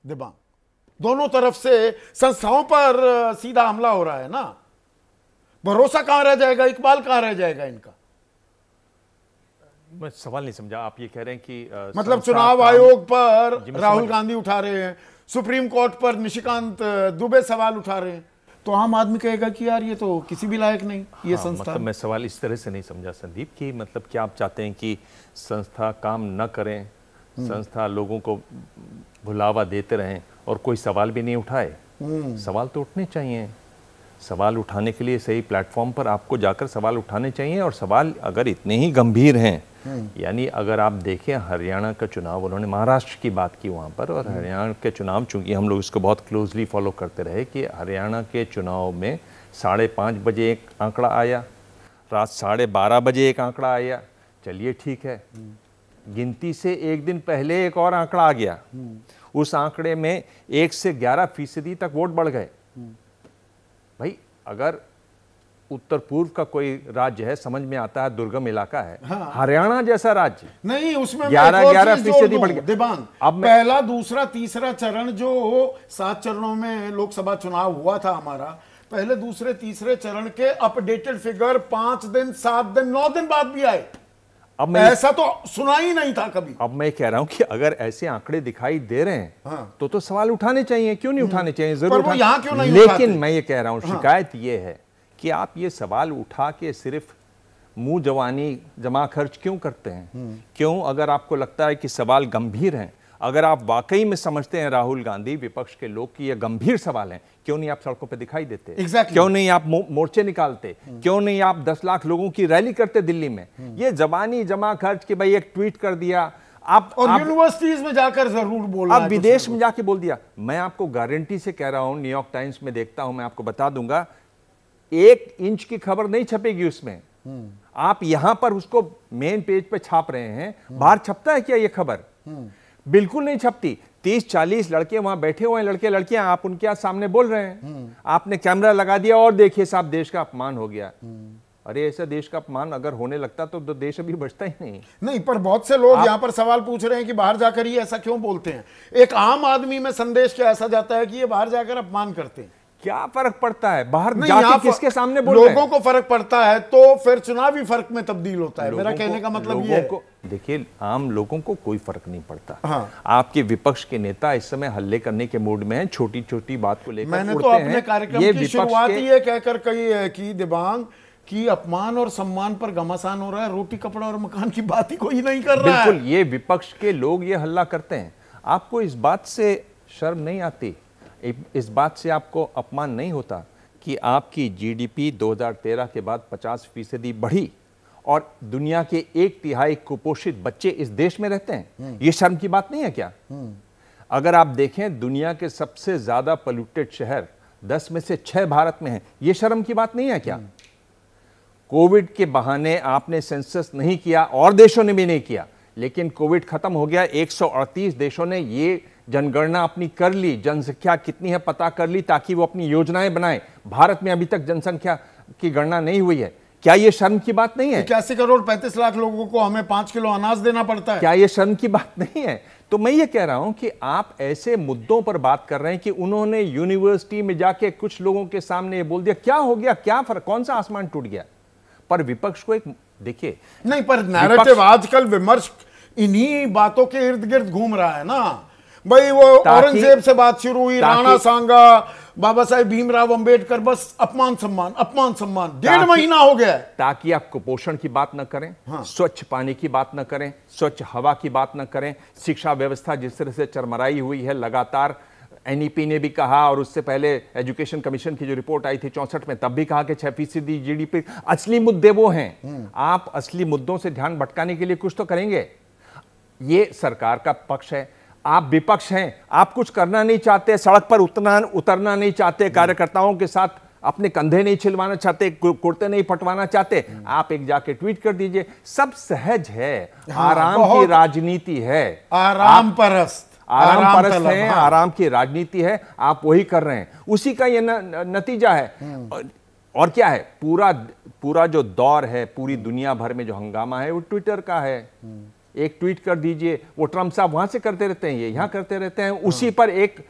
दिबांग, दोनों तरफ से संस्थाओं पर सीधा हमला हो रहा है ना। भरोसा कहां रह जाएगा, इकबाल कहां रह जाएगा इनका? मैं सवाल नहीं समझा। आप ये कह रहे हैं कि मतलब चुनाव आयोग पर राहुल गांधी उठा रहे हैं, सुप्रीम कोर्ट पर निशिकांत दुबे सवाल उठा रहे हैं, तो आम आदमी कहेगा कि यार ये तो किसी भी लायक नहीं ये संस्था। मतलब मैं सवाल इस तरह से नहीं समझा संदीप कि मतलब क्या आप चाहते हैं कि संस्था काम न करें, संस्था लोगों को भुलावा देते रहें और कोई सवाल भी नहीं उठाए? सवाल तो उठने चाहिए। सवाल उठाने के लिए सही प्लेटफॉर्म पर आपको जाकर सवाल उठाने चाहिए। और सवाल अगर इतने ही गंभीर हैं, यानी अगर आप देखें हरियाणा का चुनाव, उन्होंने महाराष्ट्र की बात की वहाँ पर, और हरियाणा के चुनाव चूंकि हम लोग इसको बहुत क्लोजली फॉलो करते रहे कि हरियाणा के चुनाव में 5:30 बजे एक आंकड़ा आया, रात 12:30 बजे एक आंकड़ा आया, चलिए ठीक है। गिनती से एक दिन पहले एक और आंकड़ा आ गया, उस आंकड़े में 1 से 11% तक वोट बढ़ गए। भाई अगर उत्तर पूर्व का कोई राज्य है, समझ में आता है दुर्गम इलाका है, हाँ। हरियाणा जैसा राज्य नहीं, उसमें 11% बढ़ गया। दिबांग, अब पहला दूसरा तीसरा चरण जो 7 चरणों में लोकसभा चुनाव हुआ था हमारा, पहले दूसरे तीसरे चरण के अपडेटेड फिगर 5 दिन 7 दिन 9 दिन बाद भी आए। अब ऐसा तो सुना ही नहीं था कभी। अब मैं कह रहा हूं कि अगर ऐसे आंकड़े दिखाई दे रहे हैं, हाँ। तो सवाल उठाने चाहिए, क्यों नहीं उठाने चाहिए? जरूर पर यहां क्यों नहीं लेकिन उठाते? मैं ये कह रहा हूं, शिकायत ये है कि आप ये सवाल उठा के सिर्फ मुंह जवानी जमा खर्च क्यों करते हैं? क्यों? अगर आपको लगता है कि सवाल गंभीर हैं, अगर आप वाकई में समझते हैं राहुल गांधी विपक्ष के लोग कि ये गंभीर सवाल हैं, क्यों नहीं आप सड़कों पे दिखाई देते? क्यों नहीं आप मोर्चे निकालते? क्यों नहीं आप 10 लाख लोगों की रैली करते दिल्ली में? ये जबानी जमा खर्च के भाई एक ट्वीट कर दिया आप, और यूनिवर्सिटीज में जाकर जरूर बोल रहा है, आप विदेश में जाके बोल दिया। मैं आपको गारंटी से कह रहा हूं, न्यूयॉर्क टाइम्स में देखता हूं, मैं आपको बता दूंगा, 1 इंच की खबर नहीं छपेगी उसमें। आप यहां पर उसको मेन पेज पे छाप रहे हैं, बाहर छपता है क्या ये खबर? बिल्कुल नहीं छपती। 30-40 लड़के वहां बैठे हुए हैं, लड़के लड़कियां, आप उनके सामने बोल रहे हैं, आपने कैमरा लगा दिया और देखिए साहब देश का अपमान हो गया। अरे ऐसा देश का अपमान अगर होने लगता तो देश अभी बचता ही नहीं। पर बहुत से लोग यहां पर सवाल पूछ रहे हैं कि बाहर जाकर ये ऐसा क्यों बोलते हैं। एक आम आदमी में संदेश क्या ऐसा जाता है कि ये बाहर जाकर अपमान करते हैं? क्या फर्क पड़ता है बाहर जाके किसके सामने बोल रहे हैं? लोगों को फर्क पड़ता है तो फिर चुनावी फर्क में तब्दील होता है। मेरा कहने का मतलब ये है। देखिए आम लोगों को कोई फर्क नहीं पड़ता। हाँ। आपके विपक्ष के नेता इस समय हल्ले करने के मूड में हैं, छोटी छोटी बात को लेकर मैंने तो अपने कार्यक्रम की शुरुआत ये कहकर कही है कि दिबांग की अपमान और सम्मान पर घमासान हो रहा है, रोटी कपड़ा और मकान की बात ही कोई नहीं कर रहा है। बिल्कुल, ये विपक्ष के लोग ये हल्ला करते हैं। आपको इस बात से शर्म नहीं आती, इस बात से आपको अपमान नहीं होता कि आपकी जीडीपी 2013 के बाद 50% बढ़ी और दुनिया के 1/3 कुपोषित बच्चे इस देश में रहते हैं? ये शर्म की बात नहीं है क्या? अगर आप देखें दुनिया के सबसे ज्यादा पोल्यूटेड शहर 10 में से 6 भारत में हैं, ये शर्म की बात नहीं है क्या? कोविड के बहाने आपने सेंसस नहीं किया और देशों ने भी नहीं किया, लेकिन कोविड खत्म हो गया, 138 देशों ने ये जनगणना अपनी कर ली, जनसंख्या कितनी है पता कर ली ताकि वो अपनी योजनाएं बनाएं। भारत में अभी तक जनसंख्या की गणना नहीं हुई है। क्या ये शर्म की बात नहीं है? 81 करोड़ 35 लाख लोगों को हमें 5 किलो अनाज देना पड़ता है। क्या ये शर्म की बात नहीं है? तो मैं ये कह रहा हूं कि आप ऐसे मुद्दों पर बात कर रहे हैं कि उन्होंने यूनिवर्सिटी में जाके कुछ लोगों के सामने ये बोल दिया, क्या हो गया, क्या फर्क, कौन सा आसमान टूट गया? पर विपक्ष को एक देखिए नहीं, पर नैरेटिव आजकल विमर्श इन्हीं बातों के इर्द गिर्द घूम रहा है ना भाई। वो औरंगजेब से बात शुरू हुई, राणा सांगा, बाबा साहेब भीमराव अंबेडकर, बस अपमान सम्मान अपमान सम्मान, 1.5 महीना हो गया है। ताकि आप कुपोषण की बात न करें, हाँ। स्वच्छ पानी की बात न करें, स्वच्छ हवा की बात न करें, शिक्षा व्यवस्था जिस तरह से चरमराई हुई है लगातार, एनईपी ने भी कहा और उससे पहले एजुकेशन कमीशन की जो रिपोर्ट आई थी 64 में, तब भी कहा कि 6% जीडीपी। असली मुद्दे वो हैं, आप असली मुद्दों से ध्यान भटकाने के लिए कुछ तो करेंगे। ये सरकार का पक्ष है, आप विपक्ष हैं, आप कुछ करना नहीं चाहते, सड़क पर उतरना नहीं चाहते, कार्यकर्ताओं के साथ अपने कंधे नहीं छिलवाना चाहते, कुर्ते नहीं पटवाना चाहते, आप एक जाके ट्वीट कर दीजिए, सब सहज है। हाँ, आराम की राजनीति है, आराम परस्त है, हाँ। आराम की राजनीति है, आप वही कर रहे हैं, उसी का ये नतीजा है। और क्या है, पूरा जो दौर है, पूरी दुनिया भर में जो हंगामा है वो ट्विटर का है। एक ट्वीट कर दीजिए, वो ट्रम्प साहब वहां से करते रहते हैं, ये यहाँ करते रहते हैं, उसी पर एक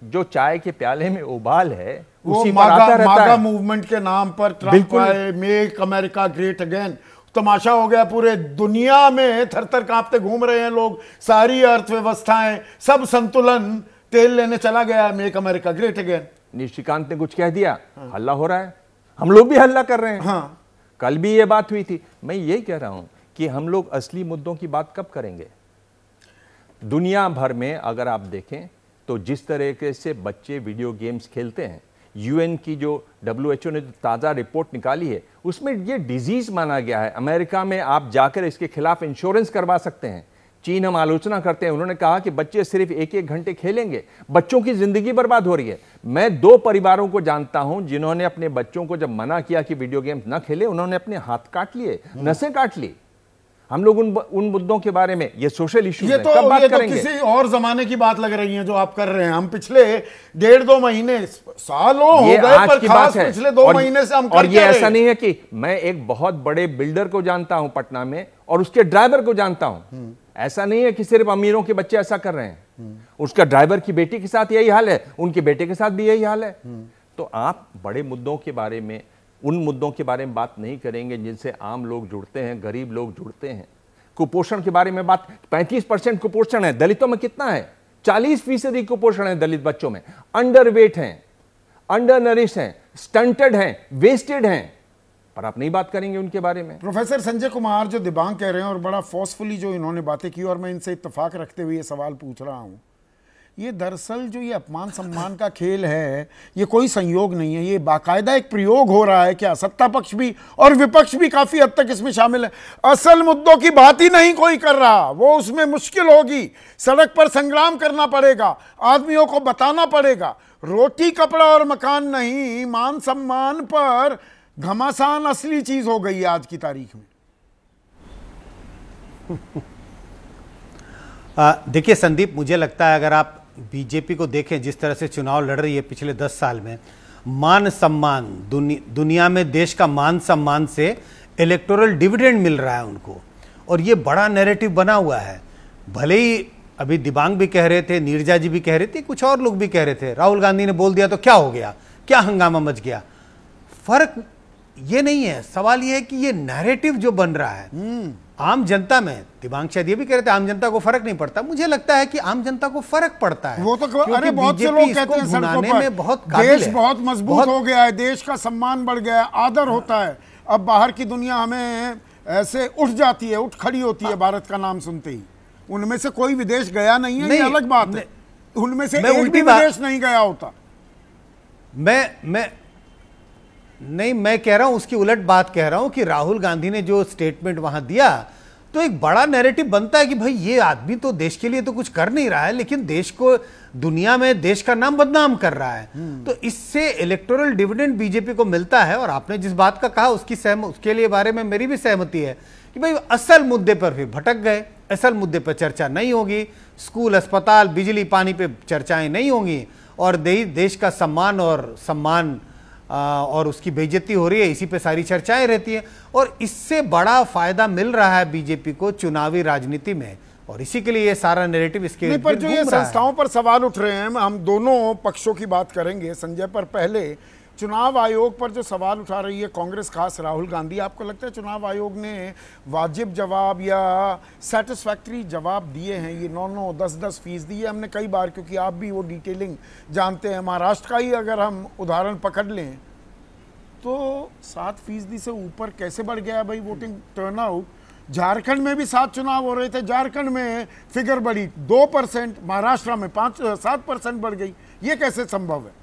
जो चाय के प्याले में उबाल है उसी पर आता रहता है। मूवमेंट के नाम पर ट्रम्प आए, मेक अमेरिका ग्रेट अगेन, तमाशा हो गया। पूरे दुनिया में थर-थर कांपते घूम रहे हैं लोग, सारी अर्थव्यवस्थाएं, सब संतुलन तेल लेने चला गया, make America great again. Nishikant ने कुछ कह दिया, हल्ला हो रहा है, हम लोग भी हल्ला कर रहे हैं। हाँ। कल भी ये बात हुई थी। मैं यही कह रहा हूं कि हम लोग असली मुद्दों की बात कब करेंगे? दुनिया भर में अगर आप देखें तो जिस तरीके से बच्चे वीडियो गेम्स खेलते हैं, यूएन की जो WHO ने ताज़ा रिपोर्ट निकाली है उसमें ये डिजीज माना गया है। अमेरिका में आप जाकर इसके खिलाफ इंश्योरेंस करवा सकते हैं। चीन हम आलोचना करते हैं, उन्होंने कहा कि बच्चे सिर्फ एक एक घंटे खेलेंगे, बच्चों की जिंदगी बर्बाद हो रही है। मैं 2 परिवारों को जानता हूं जिन्होंने अपने बच्चों को जब मना किया कि वीडियो गेम्स ना खेले, उन्होंने अपने हाथ काट लिए, नसें काट ली। हम लोग उन मुद्दों के बारे में, ये सोशल इश्यूज हैं, कब बात करेंगे? किसी और जमाने की बात लग रही है जो आप कर रहे हैं। हम पिछले 1.5-2 महीने, सालों हो गए, पर खास पिछले 2 महीने से हम कर और ये ऐसा नहीं है कि मैं एक बहुत बड़े बिल्डर को जानता हूं पटना में और उसके ड्राइवर को जानता हूं। ऐसा नहीं है कि सिर्फ अमीरों के बच्चे ऐसा कर रहे हैं। उसका ड्राइवर की बेटी के साथ यही हाल है, उनके बेटे के साथ भी यही हाल है। तो आप बड़े मुद्दों के बारे में, उन मुद्दों के बारे में बात नहीं करेंगे जिनसे आम लोग जुड़ते हैं, गरीब लोग जुड़ते हैं। कुपोषण के बारे में बात, 35% कुपोषण है, दलितों में कितना है? 40% कुपोषण है दलित बच्चों में। अंडरवेट हैं, अंडर नरिश हैं, स्टंटेड हैं, वेस्टेड हैं, पर आप नहीं बात करेंगे उनके बारे में। प्रोफेसर संजय कुमार जो दिबांग कह रहे हैं और बड़ा फोर्सफुली जो इन्होंने बातें की, और मैं इनसे इत्तेफाक रखते हुए ये सवाल पूछ रहा हूं, ये दरअसल जो ये अपमान सम्मान का खेल है, ये कोई संयोग नहीं है, ये बाकायदा एक प्रयोग हो रहा है। क्या सत्ता पक्ष भी और विपक्ष भी काफी हद तक इसमें शामिल है? असल मुद्दों की बात ही नहीं कोई कर रहा, वो उसमें मुश्किल होगी। सड़क पर संग्राम करना पड़ेगा, आदमियों को बताना पड़ेगा, रोटी कपड़ा और मकान नहीं, मान सम्मान पर घमासान असली चीज हो गई है आज की तारीख में। देखिए संदीप, मुझे लगता है अगर आप बीजेपी को देखें जिस तरह से चुनाव लड़ रही है पिछले 10 साल में, मान सम्मान, दुनिया में देश का मान सम्मान से इलेक्टोरल डिविडेंड मिल रहा है उनको, और ये बड़ा नैरेटिव बना हुआ है। भले ही अभी दिबांग भी कह रहे थे, नीरजा जी भी कह रहे थे, कुछ और लोग भी कह रहे थे, राहुल गांधी ने बोल दिया तो क्या हो गया, क्या हंगामा मच गया। फर्क ये नहीं है, सवाल ये है कि ये नैरेटिव जो बन रहा है आम जनता में, दिबांग शायद ये भी कह रहे थे आम जनता को फर्क नहीं पड़ता, मुझे लगता है कि आम जनता को फर्क पड़ता है। वो तो अरे बहुत से लोग कहते हैं सड़कों पर बहुत देश बहुत मजबूत हो गया है, देश का सम्मान बढ़ गया है, आदर होता है। अब बाहर की दुनिया हमें ऐसे उठ जाती है, उठ खड़ी होती है भारत का नाम सुनते ही। उनमें से कोई विदेश गया नहीं है, ये अलग बात है। उनमें से एक भी विदेश नहीं गया होता। मैं कह रहा हूं, उसकी उलट बात कह रहा हूं कि राहुल गांधी ने जो स्टेटमेंट वहां दिया तो एक बड़ा नैरेटिव बनता है कि भाई ये आदमी तो देश के लिए तो कुछ कर नहीं रहा है, लेकिन देश को, दुनिया में देश का नाम बदनाम कर रहा है। तो इससे इलेक्टोरल डिविडेंड बीजेपी को मिलता है। और आपने जिस बात का कहा उसके लिए बारे में मेरी भी सहमति है कि भाई असल मुद्दे पर फिर भटक गए, असल मुद्दे पर चर्चा नहीं होगी, स्कूल, अस्पताल, बिजली, पानी पे चर्चाएं नहीं होंगी, और देश का सम्मान और उसकी बेइज्जती हो रही है, इसी पे सारी चर्चाएं रहती हैं। और इससे बड़ा फायदा मिल रहा है बीजेपी को चुनावी राजनीति में, और इसी के लिए ये सारा नैरेटिव इसके पर जो ये संस्थाओं पर सवाल उठ रहे हैं, हम दोनों पक्षों की बात करेंगे संजय, पर पहले चुनाव आयोग पर जो सवाल उठा रही है कांग्रेस, खास राहुल गांधी, आपको लगता है चुनाव आयोग ने वाजिब जवाब या सेटिस्फैक्ट्री जवाब दिए हैं? ये 9-9, 10-10 फीसदी, हमने कई बार, क्योंकि आप भी वो डिटेलिंग जानते हैं, महाराष्ट्र का ही अगर हम उदाहरण पकड़ लें तो 7% से ऊपर कैसे बढ़ गया भाई वोटिंग टर्नआउट। झारखंड में भी 7 चुनाव हो रहे थे, झारखंड में फिगर बढ़ी 2%, महाराष्ट्र में 7% बढ़ गई, ये कैसे संभव है?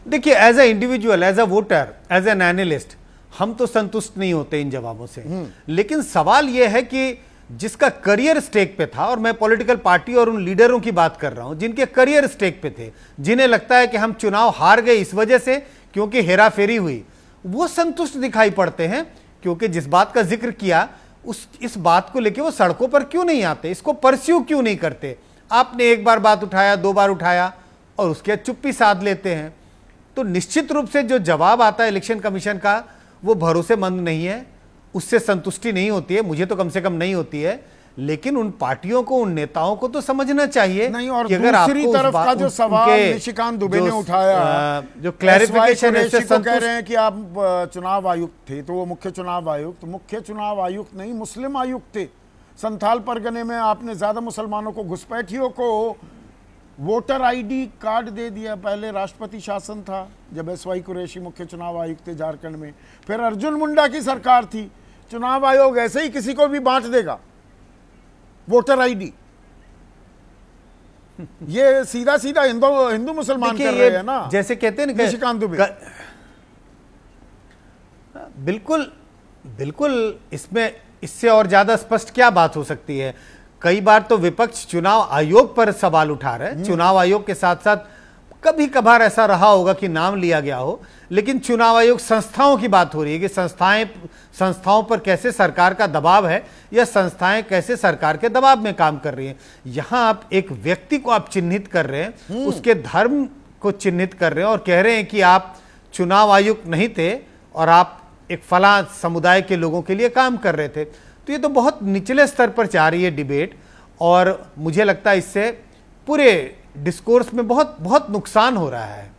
देखिए, as a individual, as a voter, as an analyst, हम तो संतुष्ट नहीं होते इन जवाबों से। लेकिन सवाल यह है कि जिसका करियर स्टेक पे था, और मैं पॉलिटिकल पार्टी और उन लीडरों की बात कर रहा हूं जिनके करियर स्टेक पे थे, जिन्हें लगता है कि हम चुनाव हार गए इस वजह से क्योंकि हेराफेरी हुई, वो संतुष्ट दिखाई पड़ते हैं। क्योंकि जिस बात का जिक्र किया, इस बात को लेकर वो सड़कों पर क्यों नहीं आते, इसको परस्यू क्यों नहीं करते? आपने एक बार बात उठाया, 2 बार उठाया और उसके बाद चुप्पी साध लेते हैं। तो निश्चित रूप से जो जवाब आता है इलेक्शन कमीशन का, वो भरोसेमंद नहीं है। उससे संतुष्टि नहीं होती है, मुझे तो कम से कम नहीं होती है, लेकिन उन पार्टियों को, उन नेताओं को तो समझना चाहिए नहीं। और कि अगर दूसरी तरफ का जो सवाल निशिकांत दुबे ने उठाया, जो क्लैरिफिकेशन है, कह रहे हैं कि आप चुनाव आयुक्त थे, तो वो मुख्य चुनाव आयुक्त नहीं, मुस्लिम आयुक्त थे। संथाल परगने में आपने ज्यादा मुसलमानों को, घुसपैठियों को वोटर आईडी कार्ड दे दिया। पहले राष्ट्रपति शासन था जब एसवाई कुरैशी मुख्य चुनाव आयुक्त थे झारखंड में, फिर अर्जुन मुंडा की सरकार थी। चुनाव आयोग ऐसे ही किसी को भी बांट देगा वोटर आईडी। ये सीधा सीधा हिंदू मुसलमान कर रहे हैं ना, जैसे कहते हैं ना निशिकांत दुबे। बिल्कुल बिल्कुल, इसमें इससे और ज्यादा स्पष्ट क्या बात हो सकती है। कई बार तो विपक्ष चुनाव आयोग पर सवाल उठा रहे हैं। चुनाव आयोग के साथ साथ कभी कभार ऐसा रहा होगा कि नाम लिया गया हो, लेकिन चुनाव आयोग संस्थाओं की बात हो रही है कि संस्थाओं पर कैसे सरकार का दबाव है या संस्थाएं कैसे सरकार के दबाव में काम कर रही हैं। यहां आप एक व्यक्ति को आप चिन्हित कर रहे हैं, उसके धर्म को चिन्हित कर रहे हैं और कह रहे हैं कि आप चुनाव आयुक्त नहीं थे और आप एक फला समुदाय के लोगों के लिए काम कर रहे थे। तो ये तो बहुत निचले स्तर पर जा रही है डिबेट, और मुझे लगता है इससे पूरे डिस्कोर्स में बहुत बहुत नुकसान हो रहा है।